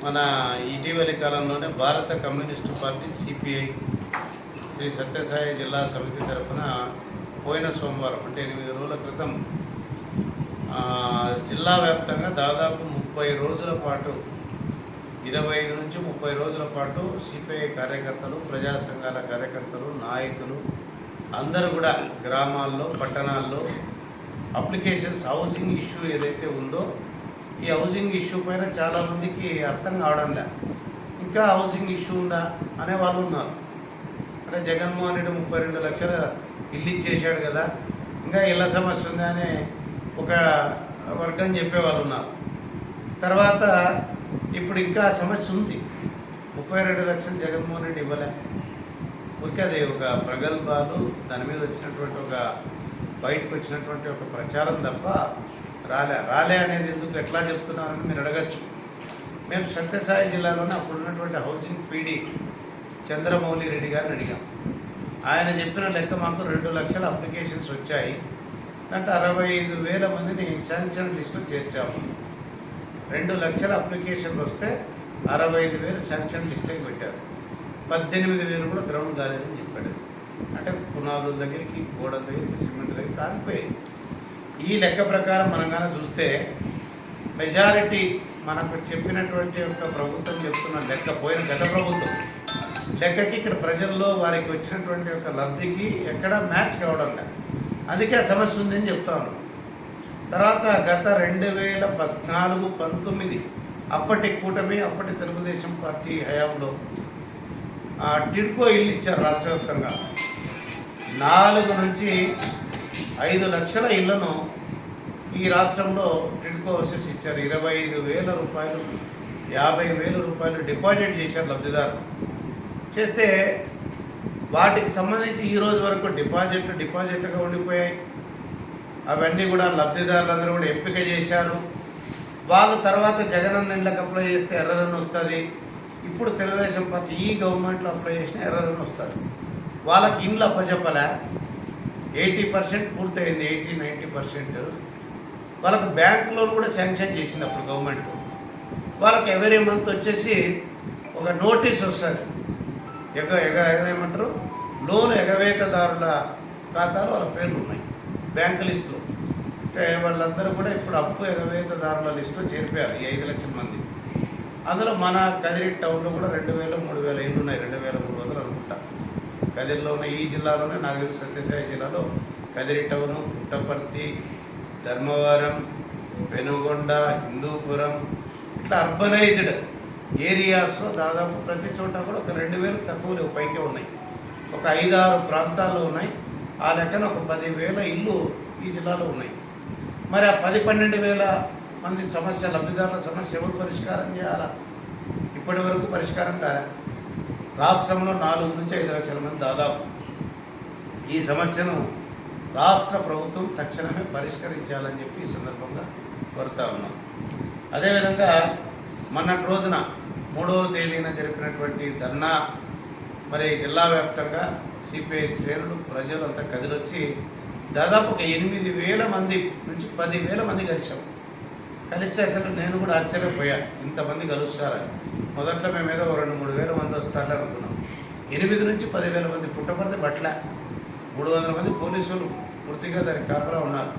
మన ఇటీవలి కాలంలోనే భారత communist party CPI Sri Sathya Sai జిల్లా సమితి తరఫున పోయిన సోమవారం అంటే 8 రోజుల క్రితం జిల్లా వ్యాప్తంగా దాదాపు 30 రోజుల పాటు 25 నుంచి 30 రోజుల పాటు సిపిఐ కార్యకర్తలు, ప్రజా సంఘాల కార్యకర్తలు, నాయకులు అందరూ కూడా గ్రామాల్లో, పట్టణాల్లో అప్లికేషన్స్ హౌసింగ్ ఇష్యూ ఏదైతే ఉందో ఈ హౌసింగ్ ఇష్యూ పైన చాలామందికి అర్థం కావడంలే. ఇంకా హౌసింగ్ ఇష్యూ ఉందా అనే వాళ్ళు ఉన్నారు. అంటే జగన్మోహన్ రెడ్డి 32 లక్షల ఇల్లు ఇచ్చేసాడు కదా, ఇంకా ఇళ్ళ సమస్య ఉందా అని ఒక వర్గం చెప్పేవాళ్ళు ఉన్నారు. తర్వాత ఇప్పుడు ఇంకా సమస్య ఉంది. 32 లక్షలు జగన్మోహన్ రెడ్డి ఇవ్వలే. ఊరికే అది ఒక ప్రగల్భాలు, దాని మీద వచ్చినటువంటి ఒక బయటకు వచ్చినటువంటి ఒక ప్రచారం తప్ప రాలే అనేది ఎందుకు ఎట్లా చెప్తున్నారని మీరు అడగచ్చు. మేము సత్యసాయి జిల్లాలోనే అప్పుడు ఉన్నటువంటి హౌసింగ్ పీడీ చంద్రమౌళి రెడ్డి గారిని అడిగాం. ఆయన చెప్పిన లెక్క మాకు 2 లక్షల అప్లికేషన్స్ వచ్చాయి. దాంట్లో 65,000 మందిని శాంక్షన్ లిస్టులో చేర్చాము. 2 లక్షల అప్లికేషన్లు వస్తే 65,000 శాంక్షన్ లిస్టులోకి పెట్టారు. 18,000 కూడా గ్రౌండ్ కాలేదని చెప్పాడు. అంటే పునాదుల దగ్గరికి, గోడల దగ్గరికి, సిమెంట్ దగ్గరికి కాలిపోయాయి. ఈ లెక్క ప్రకారం మనం కానీ చూస్తే మెజారిటీ మనకు చెప్పినటువంటి ఒక ప్రభుత్వం చెప్తున్న లెక్క, పోయిన గత ప్రభుత్వం లెక్కకి ఇక్కడ ప్రజల్లో వారికి వచ్చినటువంటి ఒక లబ్ధికి ఎక్కడ మ్యాచ్ కావడం లేదు. అందుకే ఆ సమస్య ఉందని చెప్తాను. తర్వాత గత 2014-19 అప్పటి కూటమి, అప్పటి తెలుగుదేశం పార్టీ హయాంలో టిడ్కో ఇల్లు ఇచ్చారు రాష్ట్ర వ్యాప్తంగా. 4 నుంచి 5 లక్షల ఇళ్లను ఈ రాష్ట్రంలో టిడ్కో హౌసెస్ ఇచ్చారు. 25,000 రూపాయలు, 50,000 రూపాయలు డిపాజిట్ చేశారు లబ్ధిదారు. చేస్తే వాటికి సంబంధించి ఈ రోజు వరకు డిపాజిట్గా ఉండిపోయాయి. అవన్నీ కూడా లబ్ధిదారులందరూ కూడా ఎంపిక చేశారు. వాళ్ళు తర్వాత జగనన్న ఇళ్ళకి అప్లై చేస్తే ఎర్రరన్ వస్తుంది. ఇప్పుడు తెలుగుదేశం పార్టీ ఈ గవర్నమెంట్లో అప్లై చేసిన ఎర్రరన్ వస్తుంది. వాళ్ళకి ఇండ్లు అప్పచెప్పలే. 80% పూర్తయింది, 80-90%. వాళ్ళకి బ్యాంక్ లోన్ కూడా శాంక్షన్ చేసింది అప్పుడు గవర్నమెంట్. వాళ్ళకి ఎవరీ మంత్ వచ్చేసి ఒక నోటీస్ వస్తుంది. ఏమంటారు, లోన్ ఎగవేతదారుల ఖాతాలు వాళ్ళ పేర్లు ఉన్నాయి బ్యాంకు లిస్టులో. అంటే వాళ్ళందరూ కూడా ఇప్పుడు అప్పు ఎగవేతదారుల లిస్టులో చేరిపోయారు ఈ 5 లక్షల మంది. అందులో మన కదిరి టౌన్లో కూడా 2,000-3,000 ఇళ్ళు ఉన్నాయి. 2,300 అనుకుంటా కదిరిలో ఉన్న. ఈ జిల్లాలోనే నాకు తెలిసి సత్యసాయి జిల్లాలో కదిరి టౌను, పుట్టపర్తి, ధర్మవరం, పెనుగొండ, హిందూపురం ఇట్లా అర్బనైజ్డ్ ఏరియాస్లో దాదాపు ప్రతి చోట కూడా ఒక 2,000 తక్కువ లేవు, పైకే ఉన్నాయి. ఒక 5-6 ప్రాంతాల్లో ఉన్నాయి. ఆ లెక్కన ఒక 10,000 ఇళ్ళు ఈ జిల్లాలో ఉన్నాయి. మరి ఆ 10-12,000 మంది సమస్య, లబ్ధిదారుల సమస్య ఎవరు పరిష్కారం చేయాలా? ఇప్పటి వరకు పరిష్కారం కాలే. రాష్ట్రంలో 4 నుంచి 5 లక్షల మంది దాదాపు. ఈ సమస్యను రాష్ట్ర ప్రభుత్వం తక్షణమే పరిష్కరించాలని చెప్పి ఈ సందర్భంగా కోరుతా ఉన్నాం. అదేవిధంగా మొన్నటి రోజున 3వ తేదీన జరిపినటువంటి ధర్నా, మరి జిల్లా వ్యాప్తంగా సిపిఐ శ్రేణులు, ప్రజలు అంతా కదిలొచ్చి దాదాపు ఒక 8,000 మంది నుంచి 10,000 మంది కలిసాం. కలిస్తే అసలు నేను కూడా ఆశ్చర్యపోయా, ఇంతమంది కలుస్తారని. మొదట్లో మేమేదో 2-3 వేల మంది వస్తారని అనుకున్నాం. 8 నుంచి 10,000 మంది. పుట్టపర్తి బట్ల 300 మంది పోలీసులు పూర్తిగా దానికి కాపలా ఉన్నారు.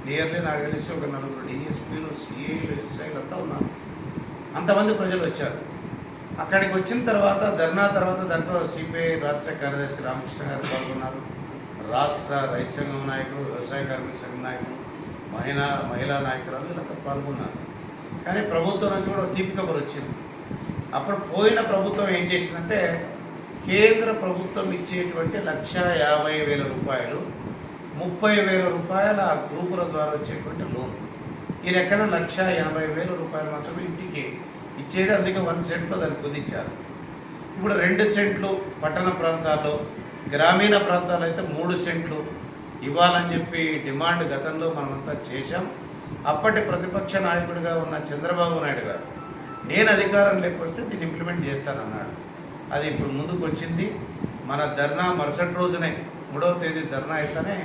నియర్లీ నాకు తెలిసి ఒక 4 డిఎస్పీలు, సిఐలు, ఎస్ఐలు అంతా ఉన్నారు. అంతమంది ప్రజలు వచ్చారు. అక్కడికి వచ్చిన తర్వాత ధర్నా తర్వాత దాంట్లో సిపిఐ రాష్ట్ర కార్యదర్శి రామకృష్ణ గారు పాల్గొన్నారు. రాష్ట్ర రైతు సంఘం నాయకులు, వ్యవసాయ కార్మిక సంఘం నాయకులు, మహిళా నాయకురాలు వీళ్ళంతా పాల్గొన్నారు. కానీ ప్రభుత్వం నుంచి కూడా తీపి కబురు వచ్చింది. అప్పుడు పోయిన ప్రభుత్వం ఏం చేసిందంటే, కేంద్ర ప్రభుత్వం ఇచ్చేటువంటి 1,50,000 రూపాయలు, 30,000 రూపాయల ఆ గ్రూపుల ద్వారా వచ్చేటువంటి లోన్, ఈ లెక్కన 1,80,000 రూపాయలు మాత్రమే ఇంటికి ఇచ్చేది. అందుకే 1 సెంట్లో దాన్ని కుదించారు. ఇప్పుడు 2 సెంట్లు పట్టణ ప్రాంతాల్లో, గ్రామీణ ప్రాంతాల్లో అయితే 3 సెంట్లు ఇవ్వాలని చెప్పి డిమాండ్ గతంలో మనమంతా చేశాం. అప్పటి ప్రతిపక్ష నాయకుడిగా ఉన్న చంద్రబాబు నాయుడు గారు, నేను అధికారం లేకొస్తే దీన్ని ఇంప్లిమెంట్ చేస్తానన్నాడు. అది ఇప్పుడు ముందుకు వచ్చింది. మన ధర్నా మరుసటి రోజునే 3వ తేదీ ధర్నా అయితేనే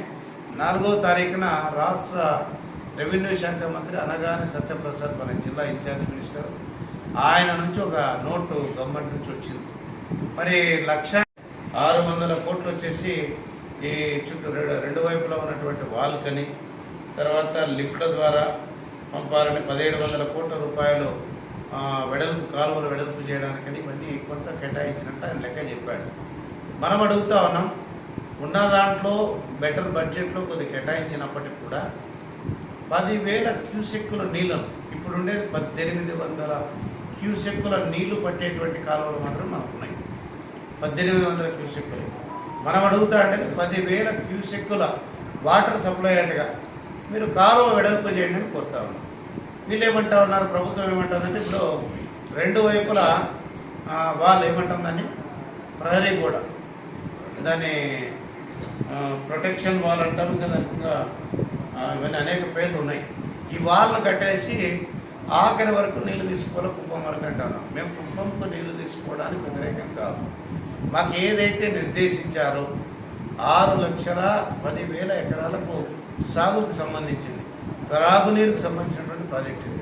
4వ తారీఖున రాష్ట్ర రెవెన్యూ శాఖ మంత్రి అనగాని సత్యప్రసాద్, మన జిల్లా ఇన్ఛార్జ్ మినిస్టర్, ఆయన నుంచి ఒక నోటు గవర్నమెంట్ నుంచి వచ్చింది. మరి 1,600 కోట్లు వచ్చేసి ఈ చుట్టూ రెండు వైపులా ఉన్నటువంటి వాల్కని, తర్వాత లిఫ్ట్ల ద్వారా పంపాలని 1,700 కోట్ల రూపాయలు వెడల్పు కాలువలు వెడల్పు చేయడానికని ఇవన్నీ కొంత కేటాయించినట్టు ఆయన లెక్క చెప్పాడు. మనం అడుగుతా ఉన్నాం, ఉన్న దాంట్లో బెటర్ బడ్జెట్లో కొద్దిగా కేటాయించినప్పటికీ కూడా 10,000 క్యూసెక్కుల నీళ్ళను, ఇప్పుడు ఉండేది 1,800 క్యూసెక్కుల నీళ్లు పట్టేటువంటి కాలువలు మాత్రం మనకు ఉన్నాయి. 1,800 క్యూసెక్కులు. మనం అడుగుతా అంటే 10,000 క్యూసెక్కుల వాటర్ సప్లై అయ్యేట్టుగా మీరు కాలువ వెడల్పు చేయండి అని కోరుతా ఉన్నాం. వీళ్ళు ఏమంటా ఉన్నారు, ప్రభుత్వం ఏమంటుందంటే ఇప్పుడు రెండు వైపులా వాళ్ళు ఏమంటుందని ప్రహరీ కూడా దాన్ని ప్రొటెక్షన్ వాల్ అంటారు కదా, ఇంకా ఇవన్నీ అనేక పేర్లు ఉన్నాయి. ఈ వాళ్ళు కట్టేసి ఆఖరి వరకు నీళ్లు తీసుకోవాలి కుప్పం వరకు అంటున్నాం. మేము కుప్పంకు నీళ్లు తీసుకోవడానికి వ్యతిరేకం కాదు. మాకు ఏదైతే నిర్దేశించారో 6,10,000 ఎకరాలకు సాగుకు సంబంధించింది, త్రాగునీరుకు సంబంధించినటువంటి ప్రాజెక్ట్ ఇది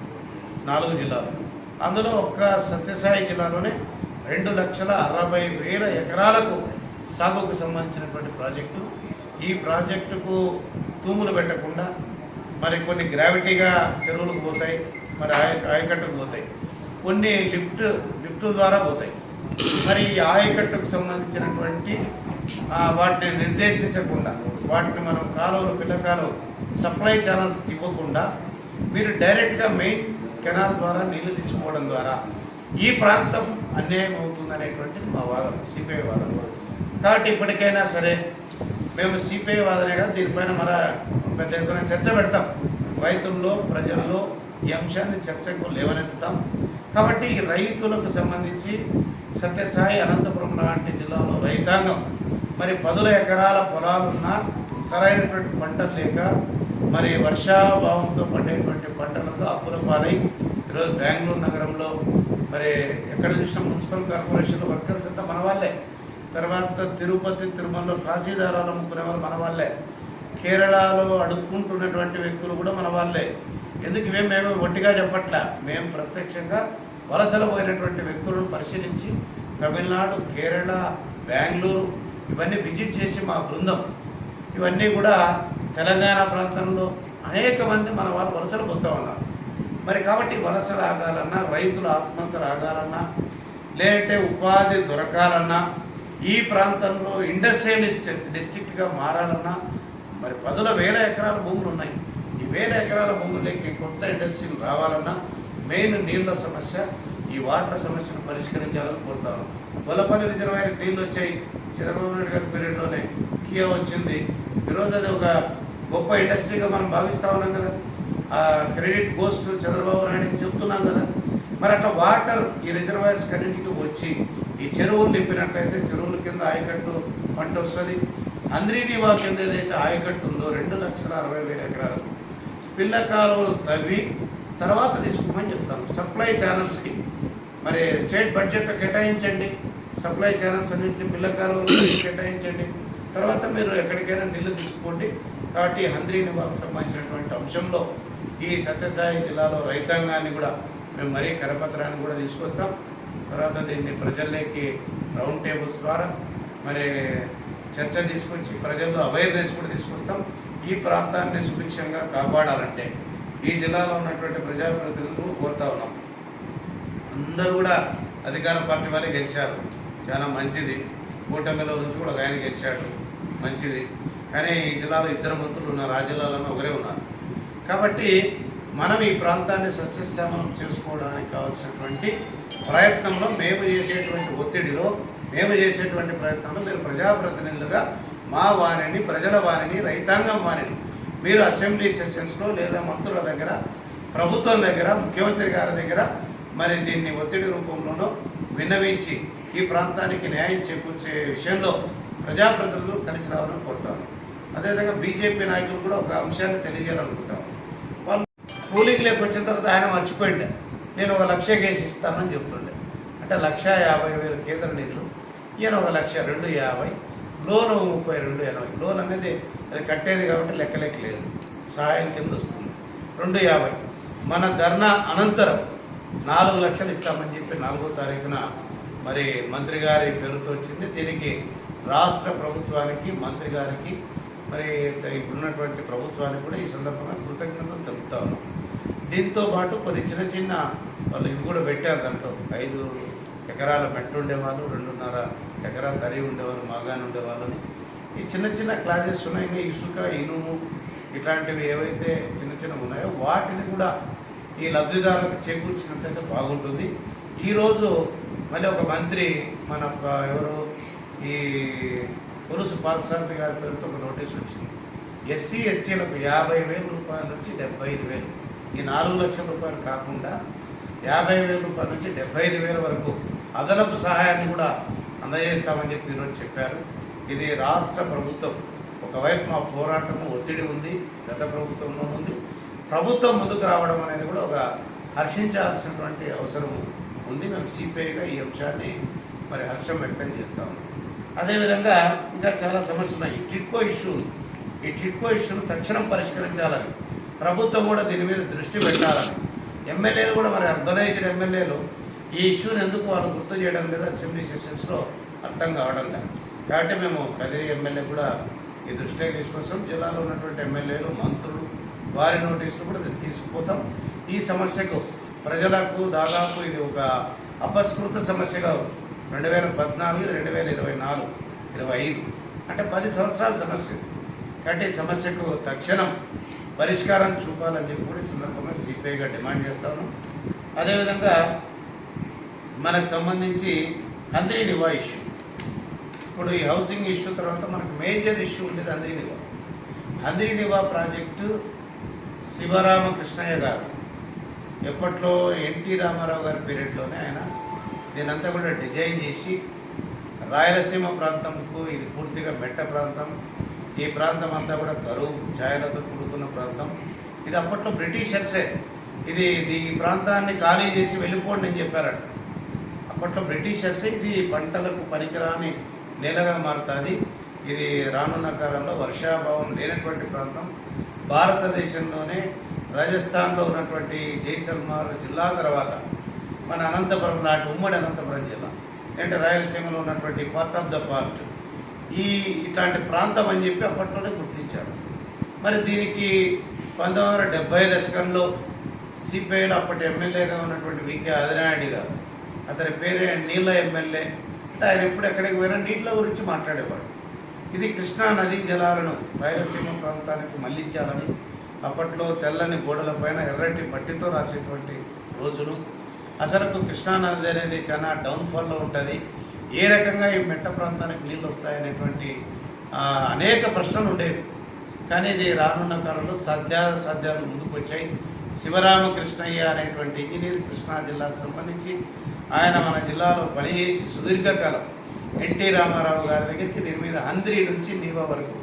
4 జిల్లాలు. అందులో ఒక్క సత్యసాయి జిల్లాలోనే 2,60,000 ఎకరాలకు సాగుకు సంబంధించినటువంటి ప్రాజెక్టు. ఈ ప్రాజెక్టుకు తూములు పెట్టకుండా మరి కొన్ని గ్రావిటీగా చెరువులకు పోతాయి, మరి ఆయకట్టుకు పోతాయి, కొన్ని లిఫ్ట్ ద్వారా పోతాయి. మరి ఈ ఆయకట్టుకు సంబంధించినటువంటి వాటిని నిర్దేశించకుండా, వాటిని మనం కాలువలు పిల్లకాలు సప్లై ఛానల్స్ ఇవ్వకుండా మీరు డైరెక్ట్గా మెయిన్ కెనాల్ ద్వారా నీళ్లు తీసుకోవడం ద్వారా ఈ ప్రాంతం అన్యాయం అవుతుందనేటువంటిది మా వాదన, సిపిఐ వాదన. కాబట్టి ఇప్పటికైనా సరే మేము సిపిఐ వాదనే కాదు, దీనిపైన మన పెద్ద ఎత్తున చర్చ పెడతాం. రైతుల్లో ప్రజల్లో ఈ అంశాన్ని చర్చకు లేవనెత్తుతాం. కాబట్టి రైతులకు సంబంధించి సత్యసాయి అనంతపురం లాంటి జిల్లాలో రైతాంగం మరి 10 ఎకరాల పొలాలున్నా సరైనటువంటి పంటలు లేక మరి వర్షాభావంతో పండేటువంటి పంటలతో అప్పుల పాలై ఈరోజు బెంగళూరు నగరంలో మరి ఎక్కడ చూసినా మున్సిపల్ కార్పొరేషన్ వర్కర్స్ అంతా మన వాళ్ళే, తర్వాత తిరుపతి తిరుమలలో కాశీదారాలు అమ్ముకునే వాళ్ళు మన వాళ్ళే, కేరళలో అడుక్కుంటున్నటువంటి వ్యక్తులు కూడా మన వాళ్ళే. ఎందుకు మేము ఒట్టిగా చెప్పట్లా, మేము ప్రత్యక్షంగా వలసలు పోయినటువంటి వ్యక్తులను పరిశీలించి తమిళనాడు, కేరళ, బెంగళూరు ఇవన్నీ విజిట్ చేసి మా బృందం ఇవన్నీ కూడా తెలంగాణ ప్రాంతంలో అనేక మంది మన వాళ్ళు వలసలు పోతా ఉన్నారు. మరి కాబట్టి వలసలు ఆగాలన్నా, రైతుల ఆత్మహత్యలు ఆగాలన్నా, లేదంటే ఉపాధి దొరకాలన్నా, ఈ ప్రాంతంలో ఇండస్ట్రియలిస్ట్ డిస్ట్రిక్ట్గా మారాలన్నా మరి 10,000 ఎకరాల భూములు ఉన్నాయి. ఈ 1,000 ఎకరాల భూములకి కొత్త ఇండస్ట్రీలు రావాలన్నా మెయిన్ నీళ్ళ సమస్య, ఈ వాటర్ సమస్యను పరిష్కరించాలని కోరుతాను. గొల్లపల్లి రిజర్వాయర్ నీళ్ళు వచ్చాయి, చంద్రబాబు నాయుడు గారి పీరియడ్లోనే కియా వచ్చింది. ఈరోజు అది ఒక గొప్ప ఇండస్ట్రీగా మనం భావిస్తూ ఉన్నాం కదా. Credit goes to Chandrababu Naidu చెప్తున్నాం కదా. మరి అట్లా వాటర్ ఈ రిజర్వాయర్స్ కన్నింటికి వచ్చి ఈ చెరువులు నింపినట్లయితే చెరువుల కింద ఆయకట్టు పంట వస్తుంది. అంద్రీనీవా కింద ఏదైతే ఆయకట్టు ఉందో 2,60,000 ఎకరాలకు పిల్ల కాలువలు తవ్వి తర్వాత తీసుకోమని చెప్తాను. సప్లై ఛానల్స్కి మరి స్టేట్ బడ్జెట్లో కేటాయించండి, సప్లై ఛానల్స్ అన్నింటినీ పిల్ల కాలువలు కేటాయించండి, తర్వాత మీరు ఎక్కడికైనా నీళ్లు తీసుకోండి. కాబట్టి హంద్రీనివాకు సంబంధించినటువంటి అంశంలో ఈ సత్యసాయి జిల్లాలో రైతాంగాన్ని కూడా మేము మరీ కరపత్రాన్ని కూడా తీసుకొస్తాం. తర్వాత దీన్ని ప్రజల్లోకి రౌండ్ టేబుల్స్ ద్వారా మరి చర్చ తీసుకొచ్చి ప్రజల్లో అవేర్నెస్ కూడా తీసుకొస్తాం. ఈ ప్రాంతాన్ని సుభిక్షంగా కాపాడాలంటే ఈ జిల్లాలో ఉన్నటువంటి ప్రజాప్రతినిధులు కోరుతా ఉన్నాం. అందరూ కూడా అధికార పార్టీ వాళ్ళే గెలిచారు, చాలా మంచిది. కూటమిలో నుంచి కూడా ఒక ఆయన గెలిచాడు, మంచిది. కానీ ఈ జిల్లాలో 2 మంత్రులు ఉన్నారు, ఆ జిల్లాలోనే ఒకరే ఉన్నారు. కాబట్టి మనం ఈ ప్రాంతాన్ని సస్యశ్యామలం చేసుకోవడానికి కావాల్సినటువంటి ప్రయత్నంలో మేము చేసేటువంటి ఒత్తిడిలో మేము చేసేటువంటి ప్రయత్నంలో మీరు ప్రజాప్రతినిధులుగా మా వారిని, ప్రజల వారిని, రైతాంగం వారిని మీరు అసెంబ్లీ సెషన్స్లో లేదా మంత్రుల దగ్గర, ప్రభుత్వం దగ్గర, ముఖ్యమంత్రి గారి దగ్గర మరి దీన్ని ఒత్తిడి రూపంలోనూ విన్నవించి ఈ ప్రాంతానికి న్యాయం చేకూర్చే విషయంలో ప్రజాప్రతినిధులు కలిసి రావాలని కోరుతాను. అదేవిధంగా బీజేపీ నాయకులు కూడా ఒక అంశాన్ని తెలియజేయాలనుకుంటాం. వాళ్ళు పోలింగ్లోకి వచ్చిన తర్వాత ఆయన మర్చిపోయిండే నేను 1,00,000 కేసు ఇస్తానని చెప్తుండే. అంటే 1,50,000 కేంద్ర నిధులు, ఈయన 1,00,000, 250, లోను 3280. లోన్ అనేది అది కట్టేది కాబట్టి లెక్కలేక లేదు, సహాయం కింద వస్తుంది. 250 మన ధర్నా అనంతరం 4 లక్షలు ఇస్తామని చెప్పి 4వ తారీఖున మరి మంత్రి గారి పేరుతో వచ్చింది. దీనికి రాష్ట్ర ప్రభుత్వానికి, మంత్రి గారికి, మరి ఇప్పుడున్నటువంటి ప్రభుత్వానికి కూడా ఈ సందర్భంగా కృతజ్ఞతలు తెలుపుతా ఉన్నాం. దీంతో పాటు కొన్ని చిన్న వాళ్ళు ఇది కూడా పెట్టారు. దాంట్లో 5 ఎకరాల మెట్టు ఉండేవాళ్ళు, 2.5 ఎకరాల తరి ఉండేవాళ్ళు, మాగాని ఉండేవాళ్ళని ఈ చిన్న క్లాసెస్ ఉన్నాయి. ఇంకా ఇసుక, ఇనుము ఇట్లాంటివి ఏవైతే చిన్న ఉన్నాయో వాటిని కూడా ఈ లబ్ధిదారులకు చేకూర్చినట్లయితే బాగుంటుంది. ఈరోజు మళ్ళీ ఒక మంత్రి మన ఎవరు ఈ పులుసు పార్సారథి గారి పేరుతో ఒక నోటీస్ వచ్చింది. ఎస్సీ ఎస్టీలకు 50,000 రూపాయల నుంచి 75,000, ఈ 4 లక్షల రూపాయలు కాకుండా 50,000 రూపాయల నుంచి 75,000 వరకు అదనపు సహాయాన్ని కూడా అందజేస్తామని చెప్పి ఈరోజు చెప్పారు. ఇది రాష్ట్ర ప్రభుత్వం ఒకవైపు మా పోరాటము ఒత్తిడి ఉంది, గత ప్రభుత్వంలో ఉంది. ప్రభుత్వం ముందుకు రావడం అనేది కూడా ఒక హర్షించాల్సినటువంటి అవసరం ఉంది. మేము సిపిఐగా ఈ అంశాన్ని మరి హర్షం వ్యక్తం చేస్తాము. అదేవిధంగా ఇంకా చాలా సమస్యలు ఉన్నాయి. ఈ టిడ్కో ఇష్యూను తక్షణం పరిష్కరించాలని ప్రభుత్వం కూడా దీని మీద దృష్టి పెట్టాలని, ఎమ్మెల్యేలు కూడా మరి అర్బనైజ్డ్ ఎమ్మెల్యేలు ఈ ఇష్యూని ఎందుకు వాళ్ళు గుర్తు చేయడం లేదా అసెంబ్లీ సెషన్స్లో అర్థం కావడం లేదు. కాబట్టి మేము కదిరి ఎమ్మెల్యే కూడా ఈ దృష్టిలో తీసుకొస్తాం. జిల్లాలో ఉన్నటువంటి ఎమ్మెల్యేలు, మంత్రులు వారి నోటీసులు కూడా తీసుకుపోతాం. ఈ సమస్యకు ప్రజలకు దాదాపు ఇది ఒక అపస్కృత సమస్యగా 2014, 2024, 25 అంటే 10 సంవత్సరాల సమస్య. కాబట్టి ఈ సమస్యకు తక్షణం పరిష్కారం చూపాలని చెప్పి కూడా ఈ సందర్భంగా సిపిఐగా డిమాండ్ చేస్తాను. అదేవిధంగా మనకు సంబంధించి హంద్రీ నివా ఇష్యూ, ఇప్పుడు ఈ హౌసింగ్ ఇష్యూ తర్వాత మనకు మేజర్ ఇష్యూ ఉండేది హంద్రీ నివా ప్రాజెక్టు. శివరామకృష్ణయ్య గారు ఎప్పట్లో ఎన్టీ రామారావు గారి పీరియడ్లోనే ఆయన దీనంతా కూడా డిజైన్ చేసి రాయలసీమ ప్రాంతంకు, ఇది పూర్తిగా మెట్ట ప్రాంతం, ఈ ప్రాంతం అంతా కూడా కరువు ఛాయలతో కూడుకున్న ప్రాంతం. ఇది అప్పట్లో బ్రిటిషర్సే ఈ ప్రాంతాన్ని ఖాళీ చేసి వెళ్ళిపోండి అని చెప్పారట. అప్పట్లో బ్రిటిషర్సే ఇది పంటలకు పనికిరాని నేలగా మారుతుంది, ఇది రానున్న కాలంలో వర్షాభావం లేనటువంటి ప్రాంతం. భారతదేశంలోనే రాజస్థాన్లో ఉన్నటువంటి జైసల్మార్ జిల్లా తర్వాత మన అనంతపురం లాంటి ఉమ్మడి అనంతపురం జిల్లా అంటే రాయలసీమలో ఉన్నటువంటి పార్ట్ ఆఫ్ ద పార్ట్ ఇట్లాంటి ప్రాంతం అని చెప్పి అప్పట్లోనే గుర్తించారు. మరి దీనికి 1970 దశకంలో సిపిఐలో అప్పటి ఎమ్మెల్యేగా ఉన్నటువంటి వికే ఆదినాయుడు గారు, అతని పేరే నీళ్ళ ఎమ్మెల్యే, అంటే ఆయన ఎప్పుడు ఎక్కడికి పోయినా నీళ్ళ గురించి మాట్లాడేవాడు. ఇది కృష్ణా నదీ జలాలను రాయలసీమ ప్రాంతానికి మళ్లించాలని అప్పట్లో తెల్లని గోడలపైన ఎర్రటి మట్టితో రాసేటువంటి రోజులు. అసలు కృష్ణా నది అనేది చాలా డౌన్ఫాల్లో ఉంటుంది, ఏ రకంగా ఈ మెట్ట ప్రాంతానికి నీళ్ళు వస్తాయనేటువంటి అనేక ప్రశ్నలు ఉండేవి. కానీ ఇది రానున్న కాలంలో సాధ్యాలు ముందుకు వచ్చాయి. శివరామకృష్ణయ్య అనేటువంటి ఇంజనీర్ కృష్ణా జిల్లాకు సంబంధించి ఆయన మన జిల్లాలో పనిచేసి సుదీర్ఘకాలం ఎన్టీ రామారావు గారి దగ్గరికి దీని మీద హంద్రీ నుంచి నీవా వరకు,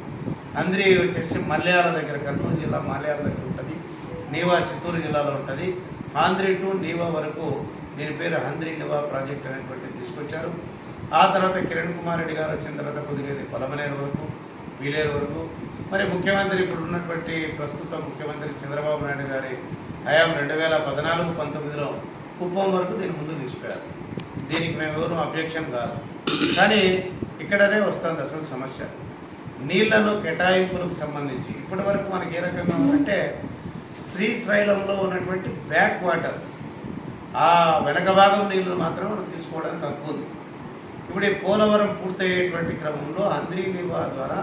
హంద్రీ వచ్చేసి మల్యాల దగ్గర, కర్నూలు జిల్లా మల్యాల దగ్గర ఉంటుంది, నీవా చిత్తూరు జిల్లాలో ఉంటుంది. హంద్రీ టు నీవా వరకు దీని పేరు హంద్రీ నివా ప్రాజెక్ట్ అనేటువంటిది తీసుకొచ్చారు. ఆ తర్వాత కిరణ్ కుమార్ రెడ్డి గారు వచ్చిన తర్వాత కొద్దిగా పొలమనేరు వరకు, పీలేరు వరకు. మరి ముఖ్యమంత్రి ఇప్పుడు ఉన్నటువంటి ప్రస్తుత ముఖ్యమంత్రి చంద్రబాబు నాయుడు గారి హయాం 2014-19లో కుప్పం వరకు దీన్ని ముందు తీసుకుపోయారు. దీనికి మేము ఎవరు అబ్జెక్షన్ కాదు. కానీ ఇక్కడనే వస్తుంది అసలు సమస్య. నీళ్లను కేటాయింపులకు సంబంధించి ఇప్పటి వరకు మనకి ఏ రకంగా ఉందంటే శ్రీశైలంలో ఉన్నటువంటి బ్యాక్ వాటర్ ఆ వెనక భాగం నీళ్లు మాత్రం మనం తీసుకోవడానికి హక్కు ఉంది. ఇప్పుడు ఈ పోలవరం పూర్తయ్యేటువంటి క్రమంలో హంద్రీ నివా ద్వారా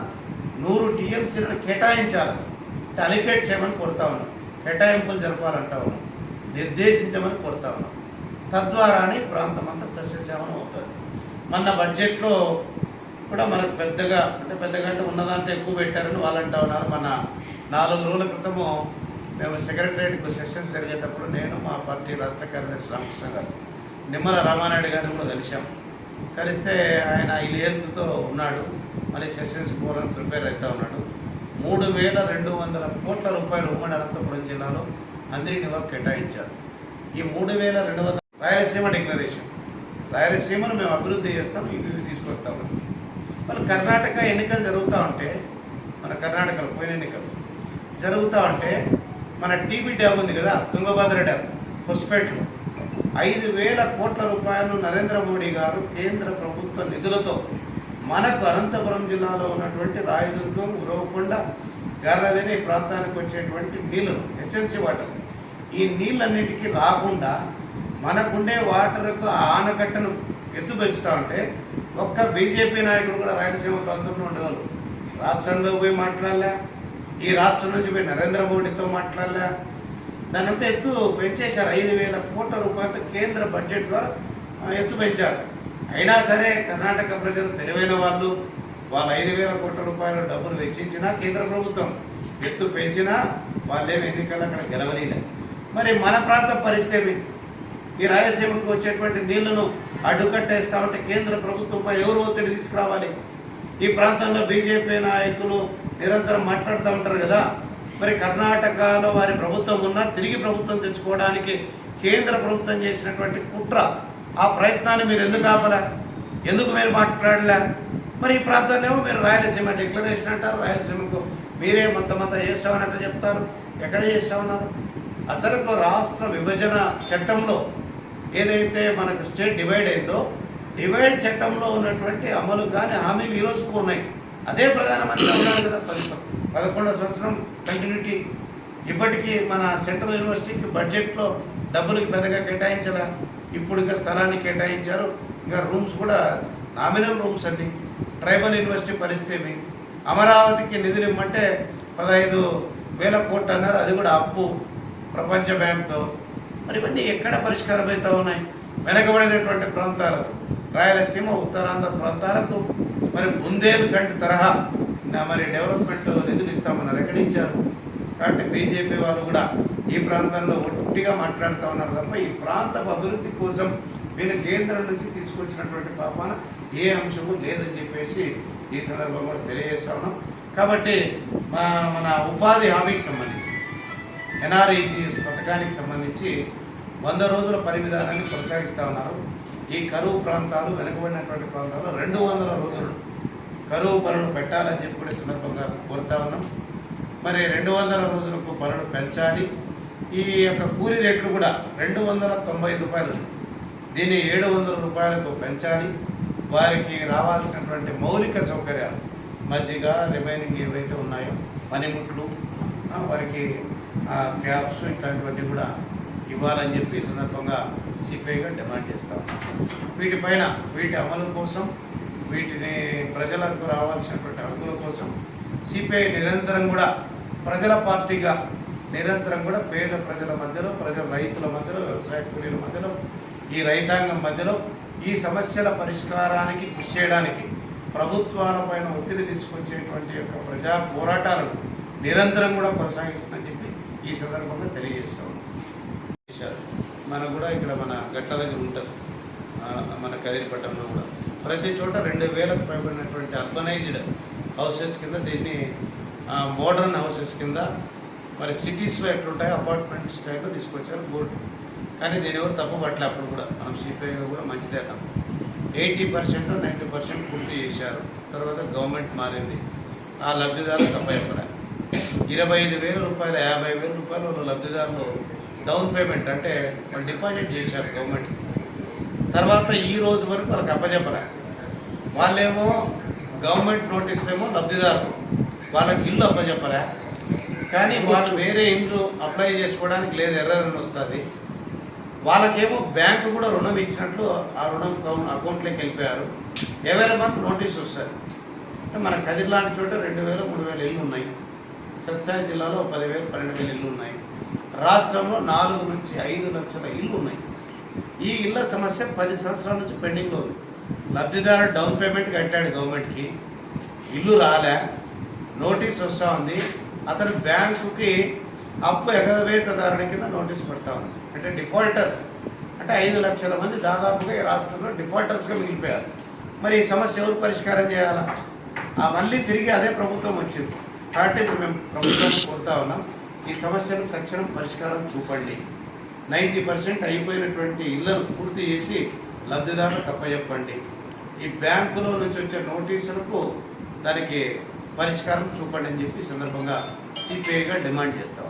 100 టీఎంసీలను కేటాయించాలని, అంటే అలికేట్ చేయమని కోరుతా ఉన్నాం, కేటాయింపులు జరపాలంటా ఉన్నాం, నిర్దేశించమని కోరుతా ఉన్నాం. తద్వారానే ప్రాంతం అంతా సస్యశ్యామలం అవుతుంది. మన బడ్జెట్లో కూడా మనకు పెద్దగా అంటే ఉన్నదాంట్లో ఎక్కువ పెట్టారని వాళ్ళు అంటా ఉన్నారు. మన 4 రోజుల క్రితము మేము సెక్రటరియట్కు సెషన్స్ జరిగేటప్పుడు నేను, మా పార్టీ రాష్ట్ర కార్యదర్శి రామకృష్ణ గారు, నిమ్మల రామానాయుడు గారిని కూడా కలిస్తే ఆయన ఈ హెల్త్తో ఉన్నాడు, మళ్ళీ సెషన్స్ పోవాలని ప్రిపేర్ అవుతూ ఉన్నాడు. 3,200 కోట్ల రూపాయలు ఉమ్మడి అనంతపురం జిల్లాలో హంద్రీ నివా కేటాయించారు. ఈ 3,200 రాయలసీమ డిక్లరేషన్, రాయలసీమను మేము అభివృద్ధి చేస్తాం, ఇవి తీసుకొస్తామని. మళ్ళీ కర్ణాటక ఎన్నికలు జరుగుతూ ఉంటే, మన కర్ణాటకలో పోయిన ఎన్నికలు జరుగుతూ ఉంటే మన టీబీ డ్యామ్ ఉంది కదా, తుంగభద్ర డ్యామ్, హొస్పేటలో 5,000 కోట్ల రూపాయలు నరేంద్ర మోడీ గారు కేంద్ర ప్రభుత్వ నిధులతో మనకు అనంతపురం జిల్లాలో ఉన్నటువంటి రాయదుర్గం, ఉరవకొండ, గర్రదేని ఈ ప్రాంతానికి వచ్చేటువంటి నీళ్లను హెచ్ఎన్సీ వాటర్, ఈ నీళ్ళన్నిటికీ రాకుండా మనకుండే వాటర్కు ఆనకట్టను ఎత్తు పెంచుతా ఉంటే ఒక్క బీజేపీ నాయకుడు కూడా రాయలసీమ ప్రాంతంలో ఉండగలరు. రాష్ట్రంలో పోయి మాట్లాడలే, ఈ రాష్ట్రం నుంచి పోయి నరేంద్ర మోడీతో మాట్లాడలే. దానంతా ఎత్తు పెంచేశారు. 5,000 కోట్ల రూపాయలు కేంద్ర బడ్జెట్ ద్వారా ఎత్తు పెంచారు. అయినా సరే కర్ణాటక ప్రజలు తెలివైన వాళ్ళు 5,000 కోట్ల రూపాయల డబ్బులు వెచ్చించినా కేంద్ర ప్రభుత్వం ఎత్తు పెంచినా వాళ్ళేమి ఎన్నికలు అక్కడ గెలవలేదు. మరి మన ప్రాంత పరిస్థితి ఈ రాయలసీమకు వచ్చేటువంటి నీళ్లను అడ్డుకట్టేస్తా ఉంటే కేంద్ర ప్రభుత్వంపై ఎవరు ఒత్తిడి తీసుకురావాలి? ఈ ప్రాంతంలో బీజేపీ నాయకులు నిరంతరం మాట్లాడుతూ ఉంటారు కదా. మరి కర్ణాటకలో వారి ప్రభుత్వం ఉన్నా తిరిగి ప్రభుత్వం తెచ్చుకోవడానికి కేంద్ర ప్రభుత్వం చేసినటువంటి కుట్ర, ఆ ప్రయత్నాన్ని మీరు ఎందుకు ఆపలే? ఎందుకు మీరు మాట్లాడలే? మరి ఈ ప్రాంతాన్నేమో మీరు రాయలసీమ డిక్లరేషన్ అంటారు, రాయలసీమకు మీరే మొత్తం చేస్తామన్నట్టు చెప్తారు. ఎక్కడ చేస్తామన్నారు? అసలు రాష్ట్ర విభజన చట్టంలో ఏదైతే మనకు స్టేట్ డివైడ్ అయిందో, డివైడ్ చట్టంలో ఉన్నటువంటి అమలు కానీ హామీలు ఈ రోజుకు ఉన్నాయి. అదే ప్రధానమంత్రి ఉన్నారు కదా. 11వ సంవత్సరం కంటిన్యూటీ. ఇప్పటికీ మన సెంట్రల్ యూనివర్సిటీకి బడ్జెట్లో డబ్బులకి పెద్దగా కేటాయించాలా. ఇప్పుడు ఇంకా స్థలాన్ని కేటాయించారు. ఇంకా రూమ్స్ కూడా నామినల్ రూమ్స్ అండి. ట్రైబల్ యూనివర్సిటీ పరిస్థితి అమరావతికి నిధులు ఇవ్వమంటే 15,000 కోట్లు అన్నారు. అది కూడా అప్పు ప్రపంచ బ్యాంక్తో. మరి ఇవన్నీ ఎక్కడ పరిష్కారం అవుతా ఉన్నాయి? వెనకబడినటువంటి ప్రాంతాలకు, రాయలసీమ, ఉత్తరాంధ్ర ప్రాంతాలకు మరి బుందేలు కంటి తరహా మరి డెవలప్మెంట్ నిధులు ఇస్తామన్నారు. ఎక్కడ ఇచ్చారు? కాబట్టి బీజేపీ వాళ్ళు కూడా ఈ ప్రాంతంలో ఒట్టిగా మాట్లాడుతూ ఉన్నారు తప్ప ఈ ప్రాంత అభివృద్ధి కోసం వీళ్ళు కేంద్రం నుంచి తీసుకొచ్చినటువంటి పాపాన ఏ అంశము లేదని చెప్పేసి ఈ సందర్భంగా తెలియజేస్తా ఉన్నాం. కాబట్టి మన ఉపాధి హామీకి సంబంధించి ఎన్ఆర్ఈజీఎస్ పథకానికి సంబంధించి 100 రోజుల పని విధానాన్ని కొనసాగిస్తూ ఉన్నారు. ఈ కరువు ప్రాంతాలు, వెనుకబడినటువంటి ప్రాంతాల్లో 200 రోజులు కరువు పనులు పెట్టాలని చెప్పి కూడా సందర్భంగా కోరుతా ఉన్నాం. మరి 200 రోజులకు పనులు పెంచాలి. ఈ యొక్క కూలీ రేట్లు కూడా 290 రూపాయలు, దీన్ని 700 రూపాయలకు పెంచాలి. వారికి రావాల్సినటువంటి మౌలిక సౌకర్యాలు, మజ్జిగ, రిమైనింగ్ ఏవైతే ఉన్నాయో పనిముట్లు, వారికి క్యాబ్స్ ఇట్లాంటివన్నీ కూడా ఇవ్వాలని చెప్పి ఈ సందర్భంగా సిపిఐగా డిమాండ్ చేస్తాం. వీటిపైన వీటి అమలు కోసం, వీటిని ప్రజలకు రావాల్సినటువంటి హక్కుల కోసం సిపిఐ నిరంతరం కూడా ప్రజల పార్టీగా నిరంతరం కూడా పేద ప్రజల మధ్యలో, రైతుల మధ్యలో, వ్యవసాయ కూలీల మధ్యలో, ఈ రైతాంగం మధ్యలో ఈ సమస్యల పరిష్కారానికి కృషి చేయడానికి ప్రభుత్వాలపైన ఒత్తిడి తీసుకొచ్చేటువంటి యొక్క ప్రజా పోరాటాలను నిరంతరం కూడా కొనసాగిస్తుందని చెప్పి ఈ సందర్భంగా తెలియజేస్తాం. మనకు కూడా ఇక్కడ మన గట్ల దగ్గర ఉంటుంది, మన కదిరిపట్నంలో కూడా ప్రతి చోట 2,000కు పైబడినటువంటి అర్బనైజ్డ్ హౌసెస్ కింద దీన్ని మోడర్న్ హౌసెస్ కింద మరి సిటీస్లో ఎట్లుంటాయో అపార్ట్మెంట్ స్టైల్లో తీసుకొచ్చారు గోల్డ్. కానీ దీని ఎవరు తప్పు పట్టలే. అప్పుడు కూడా మనం సిపిఐ కూడా మంచిదే అన్నాం. 80% 90% పూర్తి చేశారు. తర్వాత గవర్నమెంట్ మారింది, ఆ లబ్ధిదారులు తప్ప చెప్పలే. 25,000 రూపాయలు, 50,000 రూపాయలు వాళ్ళు లబ్ధిదారులు డౌన్ పేమెంట్ అంటే వాళ్ళు డిపాజిట్ చేశారు గవర్నమెంట్కి. తర్వాత ఈ రోజు వరకు వాళ్ళకి అప్పచెప్పలే. వాళ్ళేమో గవర్నమెంట్ నోటీసులేమో లబ్ధిదారులు, వాళ్ళకి ఇల్లు అప్పచెప్పలే. కానీ వాళ్ళు వేరే ఇల్లు అప్లై చేసుకోవడానికి లేదు, ఎర్రని వస్తుంది. వాళ్ళకేమో బ్యాంకు కూడా రుణం ఇచ్చినట్లు ఆ రుణం అకౌంట్లోకి వెళ్ళిపోయారు. ఎవరి మంత్ నోటీస్ వస్తుంది. అంటే మన కదిరి లాంటి చోట 2,000, 3,000 ఇళ్ళు ఉన్నాయి. సత్యసాయి జిల్లాలో 10,000, 12,000 ఇళ్ళు ఉన్నాయి. రాష్ట్రంలో 4 నుంచి 5 లక్షల ఇళ్ళు ఉన్నాయి. ఈ ఇళ్ల సమస్య 10 సంవత్సరాల నుంచి పెండింగ్లో ఉంది. లబ్ధిదారు డౌన్ పేమెంట్ కట్టాడు గవర్నమెంట్కి, ఇల్లు రాలే, నోటీస్ వస్తూ ఉంది. అతను బ్యాంకుకి అప్పు ఎగవేతదారుని కింద నోటీస్ పెడతా ఉంది. అంటే డిఫాల్టర్ అంటే 5 లక్షల మంది దాదాపుగా ఈ రాష్ట్రంలో డిఫాల్టర్స్గా మిగిలిపోయారు. మరి ఈ సమస్య ఎవరు పరిష్కారం చేయాలా? మళ్ళీ తిరిగి అదే ప్రభుత్వం వచ్చింది. కాబట్టి ఇప్పుడు మేము ప్రభుత్వాన్ని కోరుతా ఉన్నాం, ఈ సమస్యను తక్షణం పరిష్కారం చూపండి. 90% అయిపోయినటువంటి ఇళ్లను పూర్తి చేసి లబ్ధిదారులకు అప్పచెప్పండి. ఈ బ్యాంకులో నుంచి వచ్చే నోటీసులకు దానికి పరిష్కారం చూపండి అని చెప్పి సందర్భంగా సిపిఐగా డిమాండ్ చేస్తాం.